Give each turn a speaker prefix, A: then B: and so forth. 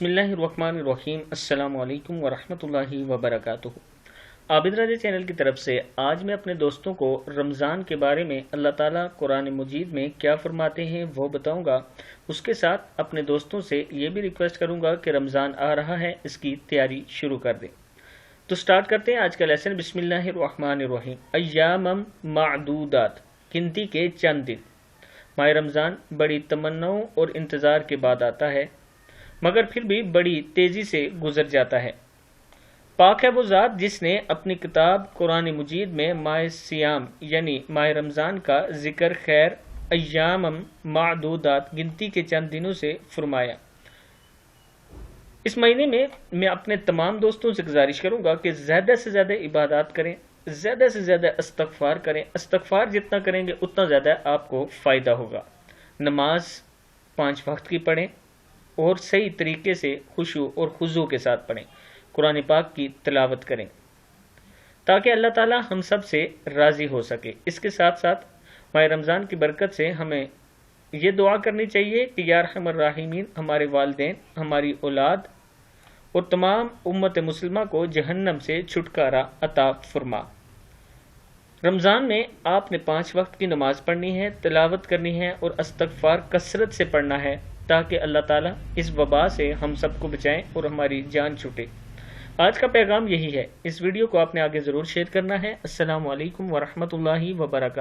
A: बिस्मिल्लाहिर्रहमानिर्रहीम। अस्सलामु अलैकुम वरहमतुल्लाहि वबरकातुहू। आबिद राजा चैनल की तरफ से आज मैं अपने दोस्तों को रमज़ान के बारे में अल्लाह ताला कुरान मजीद में क्या फरमाते हैं वो बताऊंगा। उसके साथ अपने दोस्तों से ये भी रिक्वेस्ट करूंगा कि रमज़ान आ रहा है, इसकी तैयारी शुरू कर दें। तो स्टार्ट करते हैं आज का लेसन। बिस्मिल्लाहिर्रहमानिर्रहीम। अय्यामम मादूदात, गिनती के चंद दिन। माह रमज़ान बड़ी तमन्नाओं और इंतज़ार के बाद आता है, मगर फिर भी बड़ी तेजी से गुजर जाता है। पाक है वो ज़ात जिसने अपनी किताब कुरान मजीद में माह सियाम यानी माह रमज़ान का जिक्र खैर अय्यामम मादूदात, गिनती के चंद दिनों से फरमाया। इस महीने में मैं अपने तमाम दोस्तों से गुजारिश करूंगा कि ज़्यादा से ज़्यादा इबादत करें, ज़्यादा से ज़्यादा इस्तग़फ़ार करें। इस्तग़फ़ार जितना करेंगे उतना ज़्यादा आपको फ़ायदा होगा। नमाज 5 वक्त की पढ़ें और सही तरीके से खुशू और खुजू के साथ पढ़ें। कुरान पाक की तिलावत करें ताकि अल्लाह ताला हम सब से राज़ी हो सके। इसके साथ साथ माह रमज़ान की बरकत से हमें ये दुआ करनी चाहिए कि या अरहमर राहिमीन, हमारे वालिदैन, हमारी औलाद और तमाम उम्मत मुस्लिमा को जहन्नम से छुटकारा अता फरमा। रमज़ान में आपने 5 वक्त की नमाज पढ़नी है, तिलावत करनी है और इस्तग़फ़ार कसरत से पढ़ना है ताकि अल्लाह ताला इस वबा से हम सबको बचाएं और हमारी जान छूटे। आज का पैगाम यही है। इस वीडियो को आपने आगे ज़रूर शेयर करना है। अस्सलामु अलैकुम वरहमतुल्लाहि वबरकातुहू।